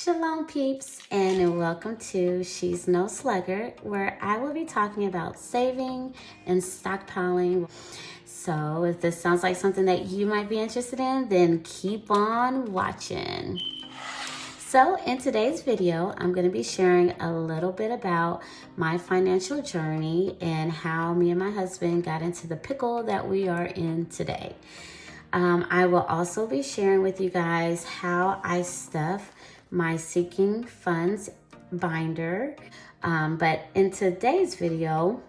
Shalom peeps, and welcome to She's No Sluggard, where I will be talking about saving and stockpiling. So if this sounds like something that you might be interested in, then keep on watching. So in today's video, I'm going to be sharing a little bit about my financial journey and how me and my husband got into the pickle that we are in today. I will also be sharing with you guys how I stuff my Seeking Funds binder. But in today's video,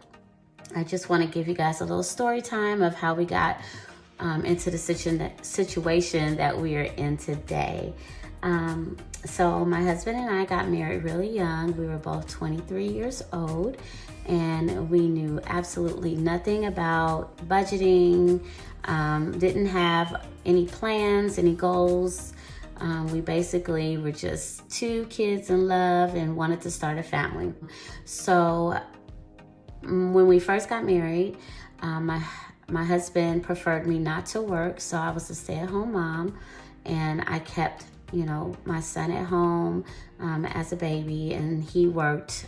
I just want to give you guys a little story time of how we got into the situation that we are in today. So my husband and I got married really young. We were both 23 years old, and we knew absolutely nothing about budgeting, didn't have any plans, any goals. We basically were just two kids in love and wanted to start a family. So when we first got married, my husband preferred me not to work, so I was a stay-at-home mom, and I kept my son at home as a baby, and he worked.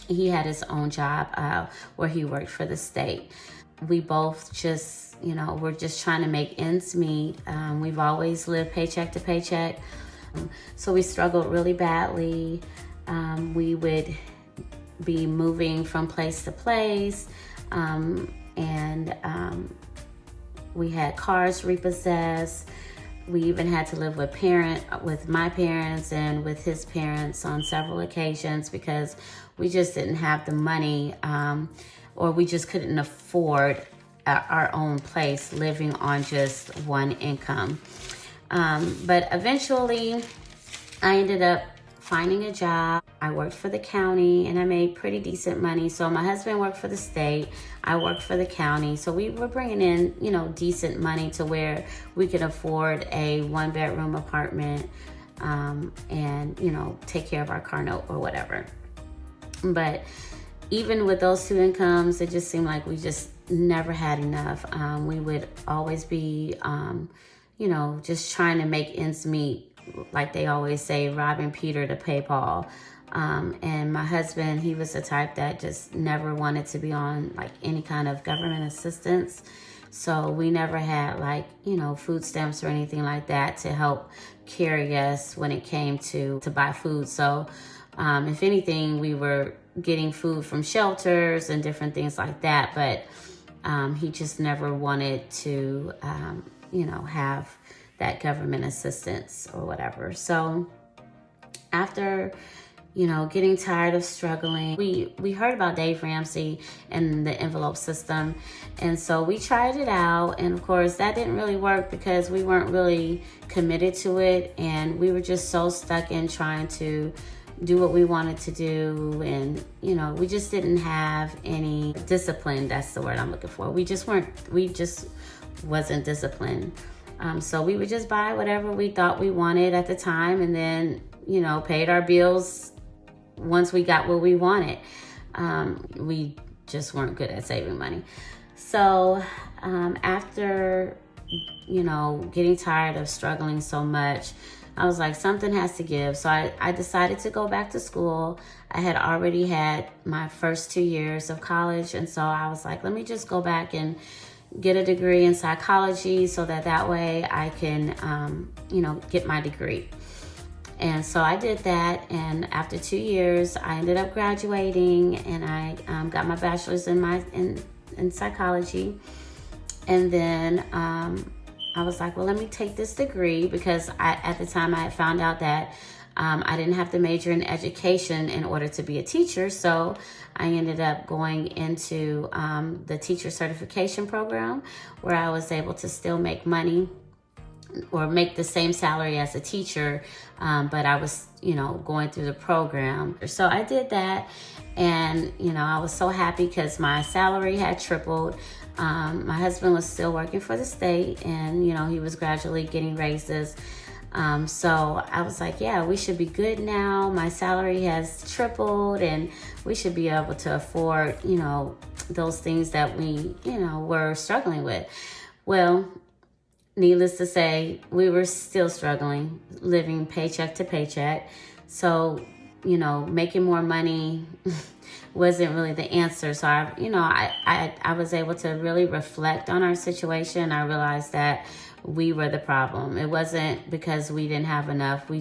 He had his own job where he worked for the state. We both just, we're just trying to make ends meet. We've always lived paycheck to paycheck, so we struggled really badly. We would be moving from place to place, and we had cars repossessed. We even had to live with my parents and with his parents on several occasions because we just didn't have the money, or we just couldn't afford our own place living on just one income. But eventually I ended up finding a job. I worked for the county and I made pretty decent money. So my husband worked for the state, I worked for the county. So we were bringing in, decent money to where we could afford a 1-bedroom apartment, and, take care of our car note or whatever. But even with those two incomes, it just seemed like we just never had enough. We would always be, just trying to make ends meet. Like they always say, robbing Peter to pay Paul. And my husband, he was the type that just never wanted to be on like any kind of government assistance. So we never had food stamps or anything like that to help carry us when it came to buy food. So if anything, we were getting food from shelters and different things like that. But he just never wanted to, have that government assistance or whatever. So after, getting tired of struggling, we heard about Dave Ramsey and the envelope system. And so we tried it out. And of course that didn't really work because we weren't really committed to it. And we were just so stuck in trying to do what we wanted to do. And, we just didn't have any discipline. That's the word I'm looking for. We just wasn't disciplined. So we would just buy whatever we thought we wanted at the time, and then, paid our bills once we got what we wanted. We just weren't good at saving money. So after, getting tired of struggling so much, I was like, something has to give. So I decided to go back to school. I had already had my first 2 years of college, and so I was like, let me just go back and get a degree in psychology so that way I can, get my degree. And so I did that. And after 2 years, I ended up graduating, and I got my bachelor's in psychology. And then I was like, well, let me take this degree because at the time I had found out that I didn't have to major in education in order to be a teacher. So I ended up going into the teacher certification program, where I was able to still make money or make the same salary as a teacher, but I was, going through the program. So I did that, and, I was so happy because my salary had tripled. My husband was still working for the state, and, he was gradually getting raises. So I was like, yeah, we should be good now. My salary has tripled, and we should be able to afford, those things that we, were struggling with. Well, needless to say, we were still struggling, living paycheck to paycheck. So, making more money wasn't really the answer. So I was able to really reflect on our situation. I realized that we were the problem. It wasn't because we didn't have enough. We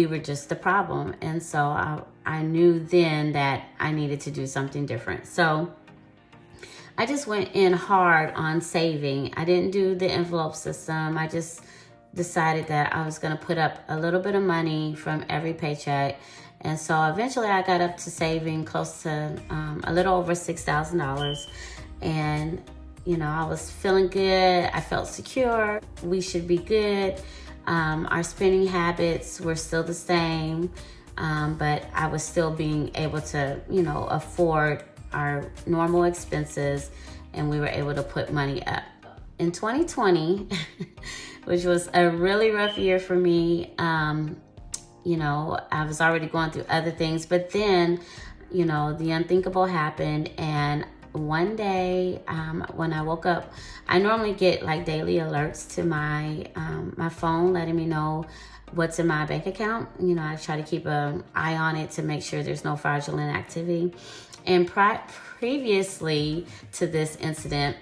were just the problem. And so I knew then that I needed to do something different. So I just went in hard on saving. I didn't do the envelope system. I just decided that I was going to put up a little bit of money from every paycheck. And so eventually I got up to saving close to a little over $6,000. And, I was feeling good. I felt secure. We should be good. Our spending habits were still the same. But I was still being able to, afford our normal expenses, and we were able to put money up. In 2020, which was a really rough year for me, I was already going through other things, but then, the unthinkable happened. And one day, when I woke up, I normally get like daily alerts to my phone letting me know what's in my bank account. I try to keep an eye on it to make sure there's no fraudulent activity. And previously to this incident,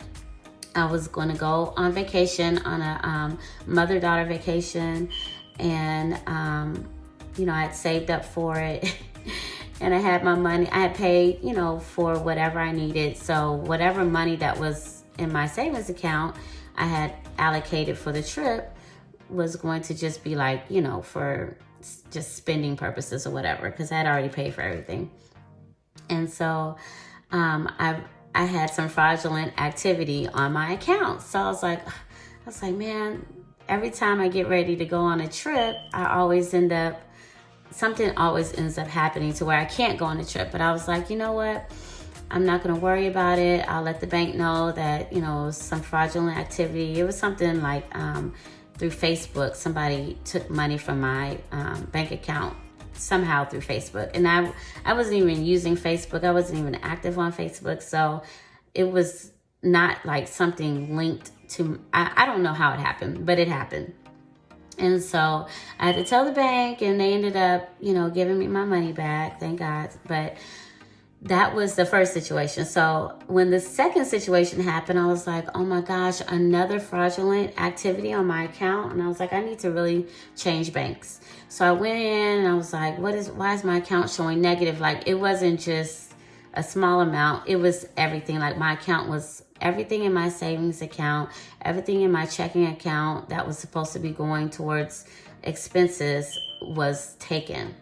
I was going to go on vacation, on a mother-daughter vacation. And, I had saved up for it. And I had my money. I had paid, for whatever I needed. So whatever money that was in my savings account, I had allocated for the trip was going to just be like, for just spending purposes or whatever, because I had already paid for everything. And so I had some fraudulent activity on my account. So I was like, man, every time I get ready to go on a trip, something always ends up happening to where I can't go on a trip. But I was like, you know what? I'm not going to worry about it. I'll let the bank know that, some fraudulent activity. It was something like through Facebook. Somebody took money from my bank account somehow through Facebook. And I wasn't even using Facebook. I wasn't even active on Facebook. So it was not like something linked to, I don't know how it happened, but it happened. And so I had to tell the bank, and they ended up, giving me my money back, thank God. But that was the first situation. So when the second situation happened, I was like, oh my gosh, another fraudulent activity on my account. And I was like, I need to really change banks. So I went in and I was like, why is my account showing negative? Like, it wasn't just a small amount. It was everything. Like, my account was everything in my savings account, everything in my checking account that was supposed to be going towards expenses was taken.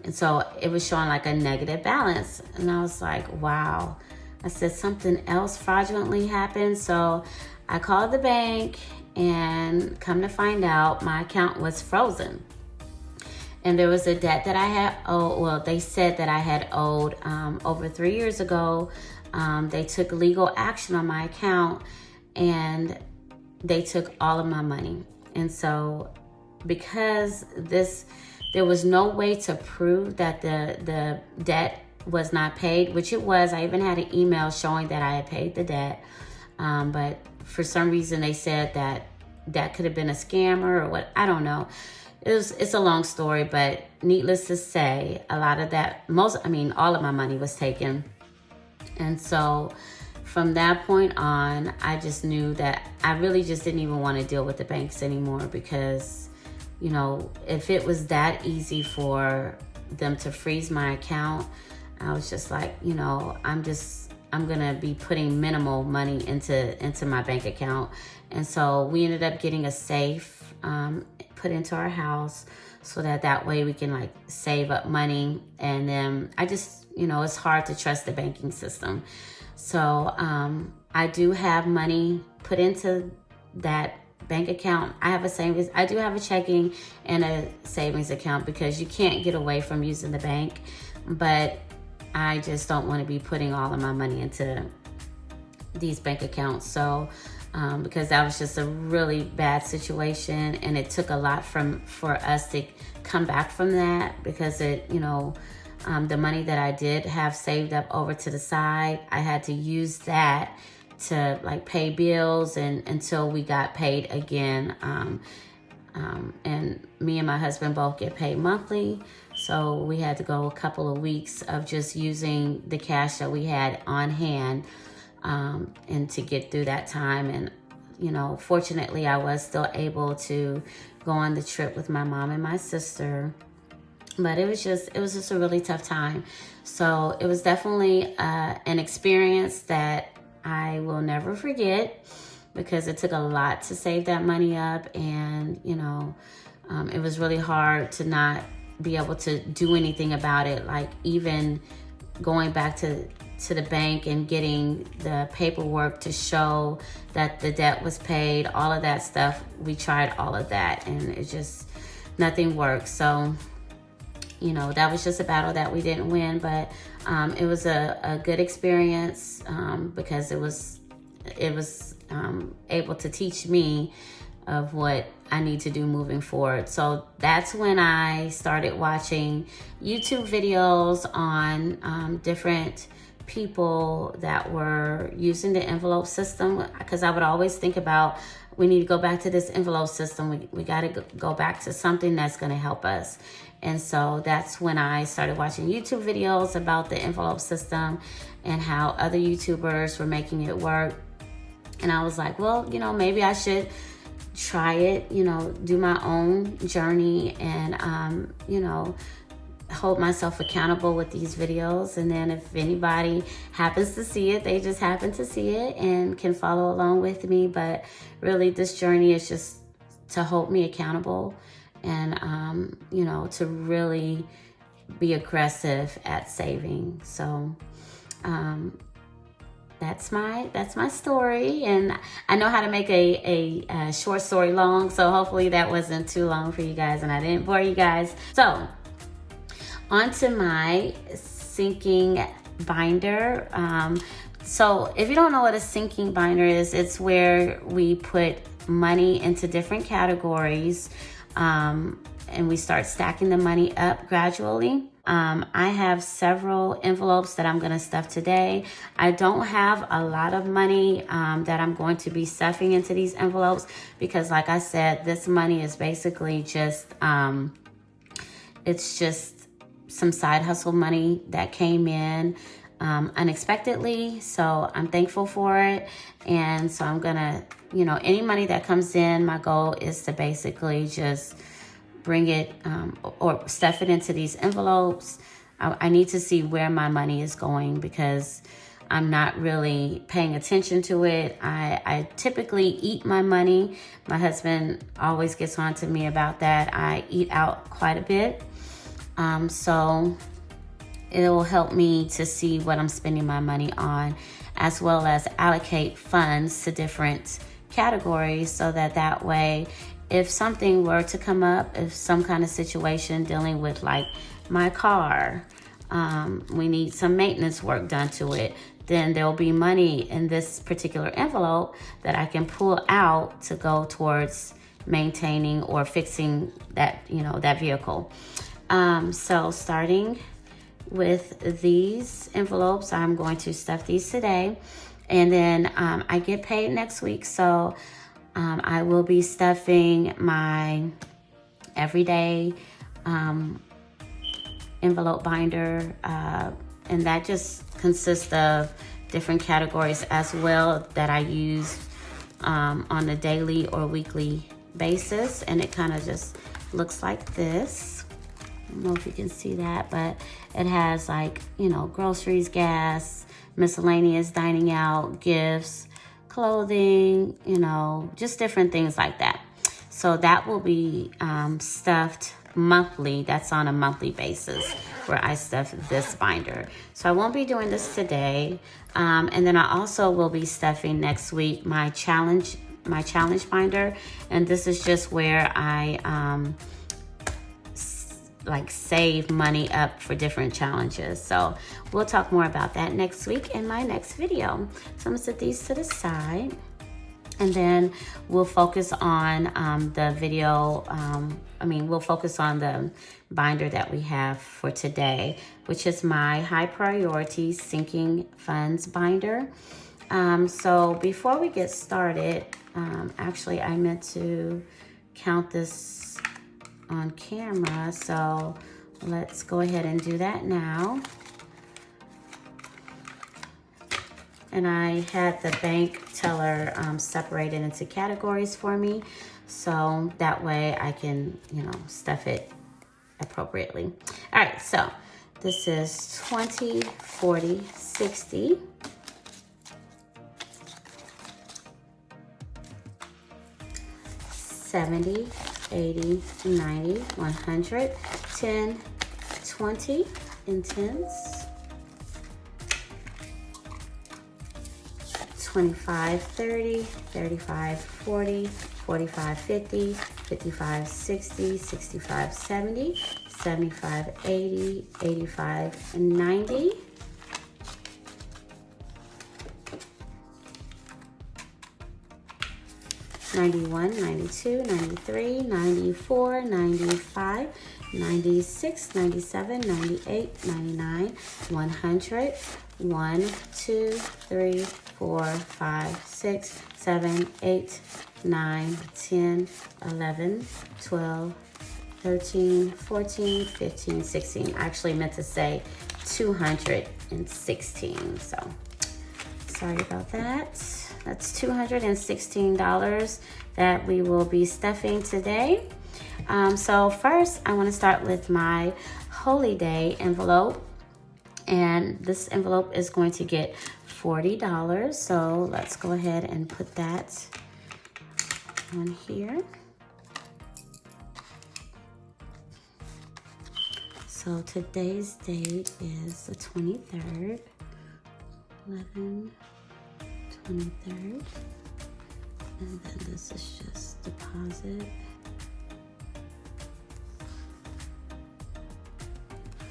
And so it was showing like a negative balance. And I was like, wow. I said, something else fraudulently happened. So I called the bank, and come to find out, my account was frozen. And there was a debt that I had owed. Well, they said that I had owed over 3 years ago. They took legal action on my account, and they took all of my money. And so because there was no way to prove that the debt was not paid, which it was. I even had an email showing that I had paid the debt. But for some reason they said that could have been a scammer or what, I don't know. It's a long story, but needless to say, all of my money was taken. And so from that point on, I just knew that I really just didn't even want to deal with the banks anymore, because, if it was that easy for them to freeze my account, I was just like, I'm going to be putting minimal money into my bank account. And so we ended up getting a safe put into our house, so that way we can like save up money. And then I just, it's hard to trust the banking system. So I do have money put into that bank account. I do have a checking and a savings account, because you can't get away from using the bank. But I just don't want to be putting all of my money into these bank accounts. So because that was just a really bad situation, and it took a lot for us to come back from that, because the money that I did have saved up over to the side, I had to use that to like pay bills and until we got paid again. And me and my husband both get paid monthly. So we had to go a couple of weeks of just using the cash that we had on hand, and to get through that time. And, you know, fortunately I was still able to go on the trip with my mom and my sister. But it was just a really tough time. So it was definitely an experience that I will never forget, because it took a lot to save that money up. And, you know, it was really hard to not be able to do anything about it. Like even going back to the bank and getting the paperwork to show that the debt was paid, all of that stuff. We tried all of that and it just, nothing worked. So, you know, that was just a battle that we didn't win, but it was a good experience, because it was able to teach me of what I need to do moving forward. So that's when I started watching YouTube videos on different people that were using the envelope system, because I would always think about, we need to go back to this envelope system. We got to go back to something that's going to help us. And so that's when I started watching YouTube videos about the envelope system and how other YouTubers were making it work. And I was like, well, you know, maybe I should try it, you know, do my own journey and, you know, hold myself accountable with these videos. And then if anybody happens to see it, they just happen to see it and can follow along with me. But really this journey is just to hold me accountable and, you know, to really be aggressive at saving. So, that's my story, and I know how to make a short story long, so hopefully that wasn't too long for you guys and I didn't bore you guys. So on to my sinking binder. So if you don't know what a sinking binder is, it's where we put money into different categories, and we start stacking the money up gradually. I have several envelopes that I'm going to stuff today. I don't have a lot of money that I'm going to be stuffing into these envelopes, because like I said, this money is basically just, it's just some side hustle money that came in unexpectedly. So I'm thankful for it. And so I'm going to, you know, any money that comes in, my goal is to basically just bring it or stuff it into these envelopes. I need to see where my money is going, because I'm not really paying attention to it. I typically eat my money. My husband always gets on to me about that. I eat out quite a bit. So it will help me to see what I'm spending my money on, as well as allocate funds to different categories, so that way, if something were to come up, if some kind of situation dealing with like my car, we need some maintenance work done to it, then there'll be money in this particular envelope that I can pull out to go towards maintaining or fixing that, you know, that vehicle. So starting with these envelopes, I'm going to stuff these today, and then I get paid next week. So I will be stuffing my everyday envelope binder, and that just consists of different categories as well that I use on a daily or weekly basis. And it kind of just looks like this. I don't know if you can see that, but it has like, you know, groceries, gas, miscellaneous, dining out, gifts, clothing, you know, just different things like that. So that will be stuffed monthly. That's on a monthly basis where I stuff this binder. So I won't be doing this today. And then I also will be stuffing next week my challenge binder. And this is just where I like save money up for different challenges. So we'll talk more about that next week in my next video. So I'm gonna set these to the side, and then we'll focus on the video. We'll focus on the binder that we have for today, which is my high priority sinking funds binder. So before we get started, actually I meant to count this on camera, so let's go ahead and do that now. And I had the bank teller separated into categories for me, so that way I can, stuff it appropriately. All right, so this is 20, 40, 60. 70, 80, 90, 100, 10, 20 in tens, 25, 30, 35, 40, 45, 50, 55, 60, 65, 70, 75, 80, 85, and 90. 91, 92, 93, 94, 95, 96, 97, 98, 99, 100, 1, 2, 3, 4, 5, 6, 7, 8, 9, 10, 11, 12, 13, 14, 15, 16. I actually meant to say 216, so sorry about that. That's $216 that we will be stuffing today. So first, I want to start with my Holy Day envelope. And this envelope is going to get $40. So let's go ahead and put that on here. So today's date is the 23rd, 23rd, and then this is just deposit,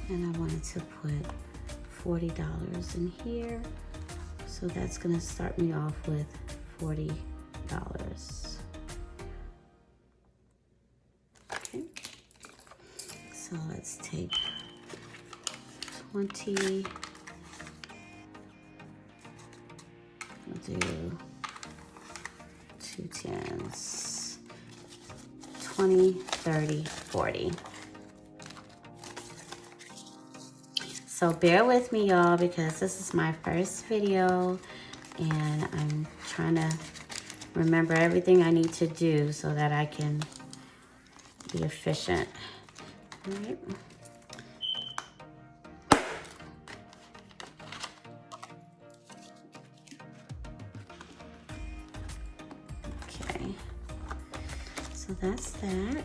and I wanted to put $40 in here, so that's gonna start me off with $40. Okay, so let's take 20. We'll do 2 tens, 20, 30, 40. So bear with me, y'all, because this is my first video and I'm trying to remember everything I need to do so that I can be efficient. All right. So that's that.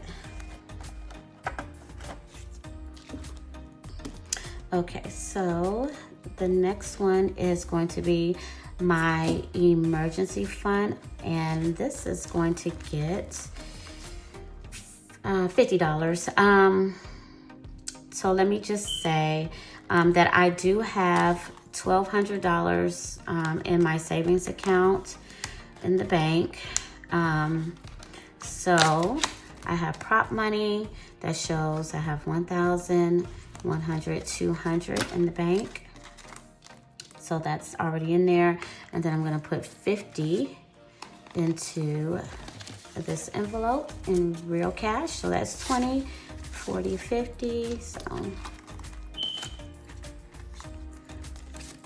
Okay, so the next one is going to be my emergency fund, and this is going to get $50. So let me just say that I do have $1,200 in my savings account in the bank. So I have prop money that shows I have 1,000, 100, 200 in the bank. So that's already in there. And then I'm gonna put 50 into this envelope in real cash. So that's 20, 40, 50.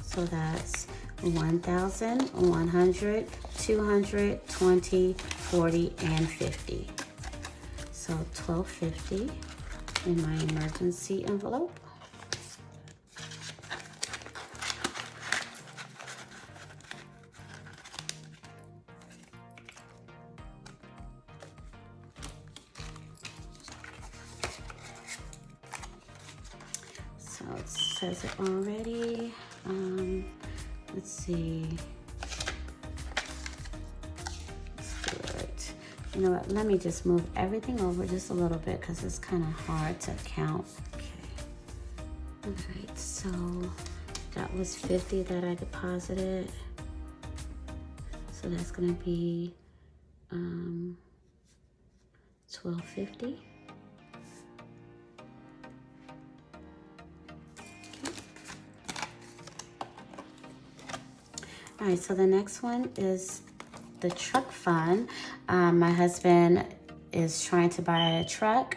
So that's 1,000, 100, 200, 20, 40, and 50. So $1,250 in my emergency envelope. So it says it already. Let's see. You know what, let me just move everything over just a little bit because it's kind of hard to count. Okay. All right, so that was 50 that I deposited. So that's gonna be $1,250. All right, so the next one is the truck fund. My husband is trying to buy a truck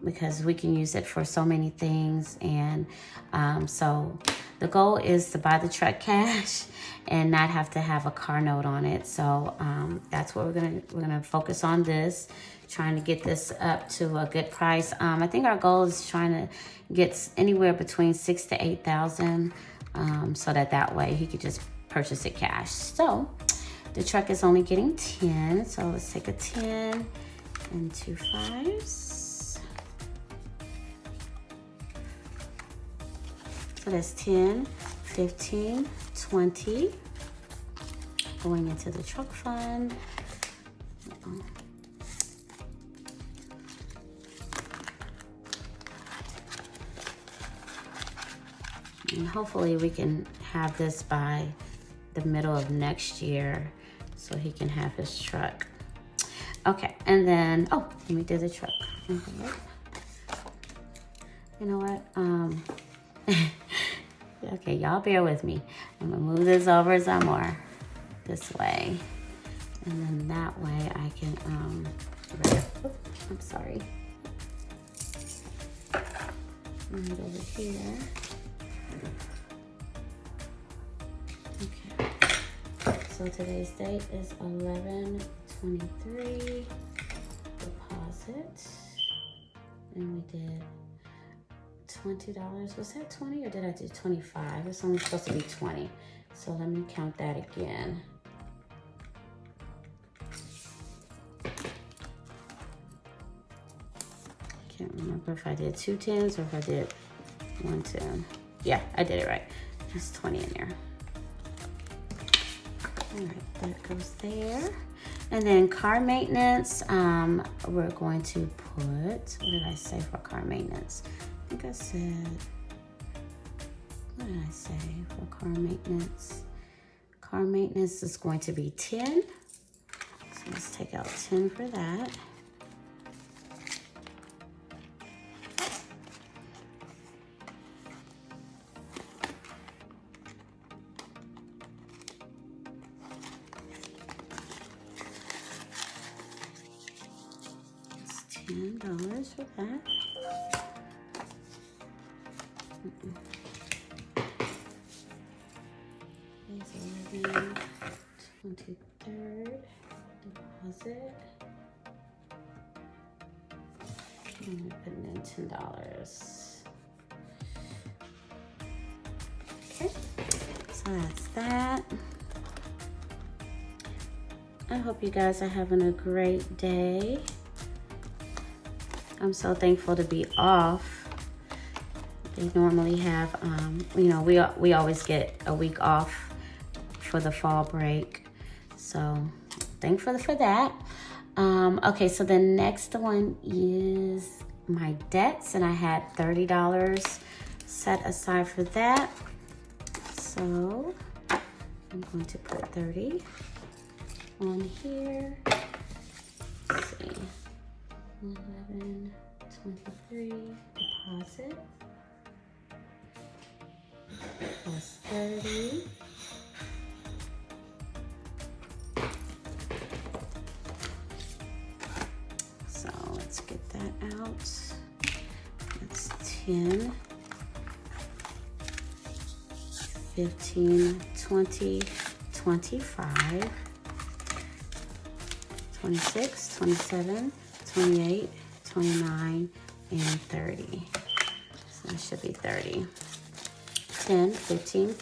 because we can use it for so many things. And so the goal is to buy the truck cash and not have to have a car note on it. So that's what we're gonna focus on this, trying to get this up to a good price. I think our goal is trying to get anywhere between 6,000 to 8,000, so that way he could just purchase it cash. So the truck is only getting 10, so let's take a 10 and 2 5s. So that's 10, 15, 20 going into the truck fund. And hopefully we can have this by the middle of next year so he can have his truck. Okay, and then, oh, let me do the truck. Okay. You know what? Okay, y'all bear with me. I'm gonna move this over some more this way. And then that way I can, I'm sorry. Right over here. Okay, so today's date is 11/23, deposit, and we did $20. Was that 20 or did I do 25? It's only supposed to be 20. So let me count that again. Can't remember if I did 2 10s or if I did 1 10. Yeah, I did it right. There's 20 in there. All right, that goes there. And then car maintenance, we're going to put, what did I say for car maintenance? I think I said, what did I say for car maintenance? Car maintenance is going to be 10. So let's take out 10 for that. $10 for that. There's 11, 23rd deposit. I'm putting in $10. Okay, so that's that. I hope you guys are having a great day. I'm so thankful to be off. They normally have, you know, we always get a week off for the fall break. So thankful for that. Okay, so the next one is my debts, and I had $30 set aside for that. So I'm going to put 30 on here. Let's see. 11/23 deposit plus 30. So let's get that out. That's 10, 15, 20, 25, 26, 27, 28, 29, and 30. So that should be 30. 10, 15,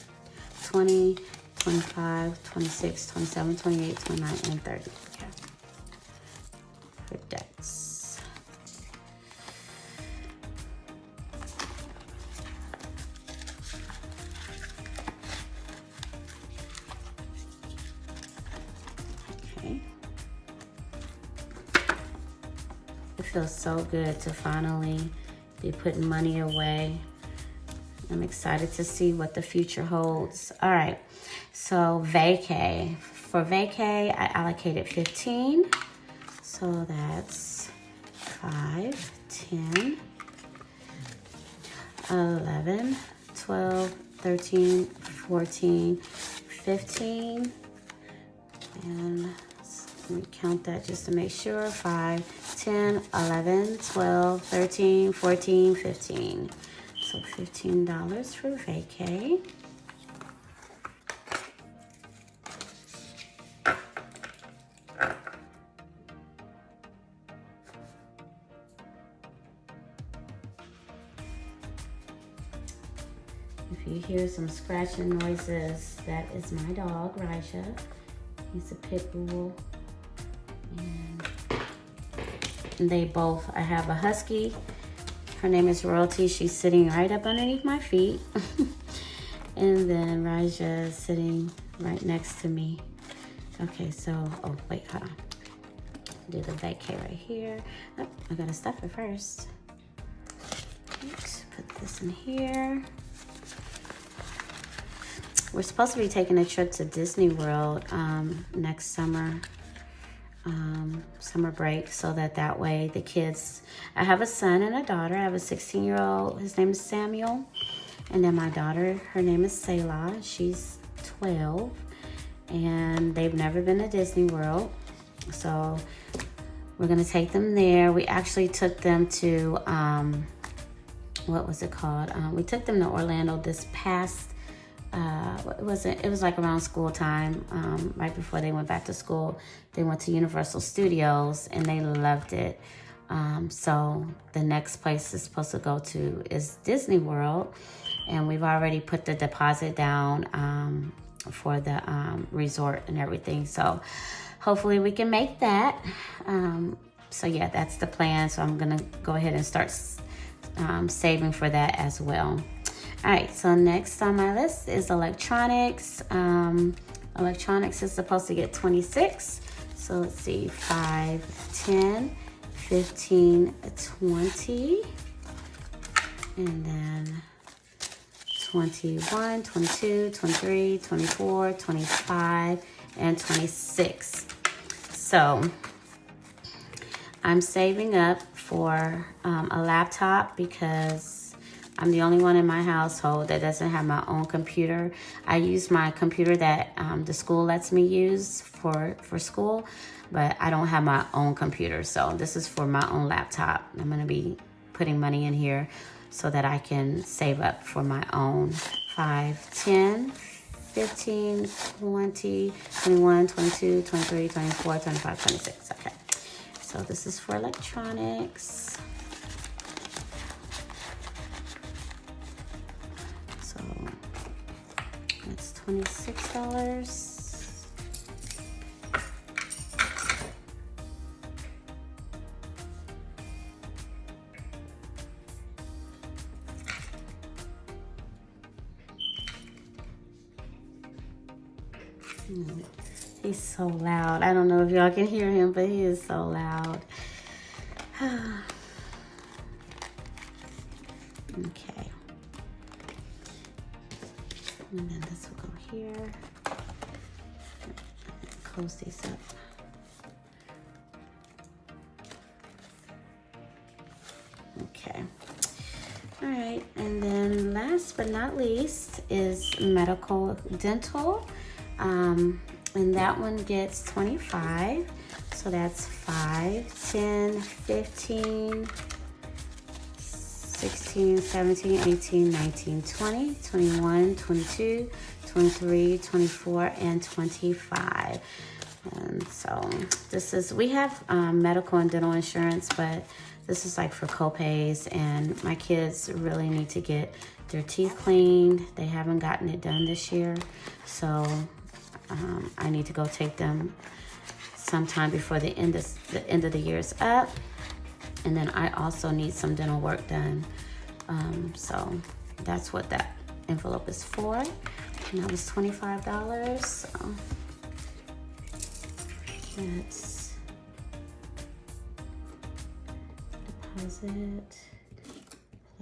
20, 25, 26, 27, 28, 29, and 30. Okay. For debts. Okay. It feels so good to finally be putting money away. I'm excited to see what the future holds. All right, so vacay. For vacay, I allocated 15. So that's 5, 10, 11, 12, 13, 14, 15. And let me count that just to make sure. 5, 10, 11, 12, 13, 14, 15. So $15 for vacay. If you hear some scratching noises, that is my dog, Raja. He's a pit bull. And they both, I have a husky. Her name is Royalty. She's sitting right up underneath my feet. And then Raja is sitting right next to me. Okay, so, oh, wait, hold on. Do the vacay right here. Oh, I gotta stuff it first. Oops, put this in here. We're supposed to be taking a trip to Disney World next summer, summer break, so that way the kids, I have a son and a daughter. I have a 16-year-old, his name is Samuel. And then my daughter, her name is Selah. She's 12. And they've never been to Disney World. So we're gonna take them there. We actually took them to, what was it called? We took them to Orlando this past, it was like around school time, right before they went back to school. They went to Universal Studios and they loved it. So the next place is supposed to go to is Disney World, and we've already put the deposit down for the resort and everything. So hopefully we can make that. So yeah, that's the plan. So I'm gonna go ahead and start saving for that as well. All right, so next on my list is electronics. Electronics is supposed to get 26. So let's see, 5, 10, 15, 20, and then 21, 22, 23, 24, 25, and 26. So I'm saving up for a laptop because I'm the only one in my household that doesn't have my own computer. I use my computer that the school lets me use for school, but I don't have my own computer. So this is for my own laptop. I'm gonna be putting money in here so that I can save up for my own. 5, 10, 15, 20, 21, 22, 23, 24, 25, 26. Okay, so this is for electronics. So it's $26. He's so loud. I don't know if y'all can hear him, but he is so loud. Okay. And then this will go here. Close these up. Okay. All right. And then last but not least is medical dental. And that one gets 25. So that's 5, 10, 15, 16, 17, 18, 19, 20, 21, 22, 23, 24, and 25. And so this is, we have medical and dental insurance, but this is like for co-pays, and my kids really need to get their teeth cleaned. They haven't gotten it done this year. So I need to go take them sometime before the end of the year is up. And then I also need some dental work done. So that's what that envelope is for. And that was $25. So that's deposit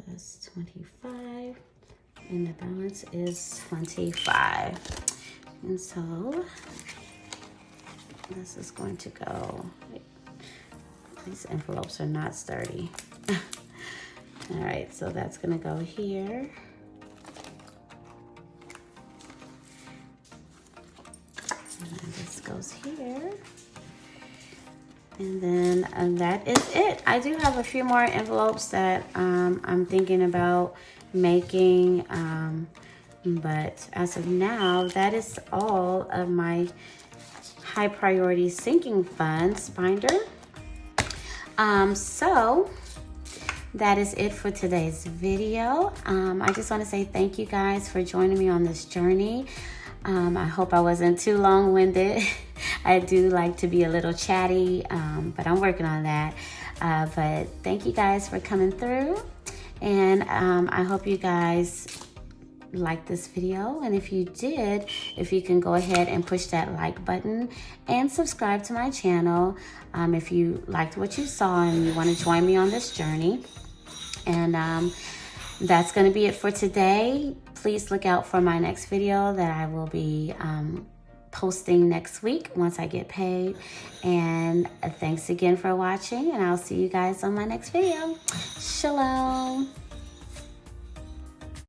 plus 25. And the balance is 25. And so this is going to go, these envelopes are not sturdy. All right, so that's gonna go here. goes here. And then that is it. I do have a few more envelopes that I'm thinking about making. But as of now, that is all of my high priority sinking funds binder. So that is it for today's video. I just want to say thank you guys for joining me on this journey. I hope I wasn't too long-winded. I do like to be a little chatty, but I'm working on that. But thank you guys for coming through. And I hope you guys like this video, and if you did, if you can go ahead and push that like button and subscribe to my channel if you liked what you saw and you want to join me on this journey. And that's going to be it for today. Please look out for my next video that I will be posting next week once I get paid. And thanks again for watching, and I'll see you guys on my next video. Shalom.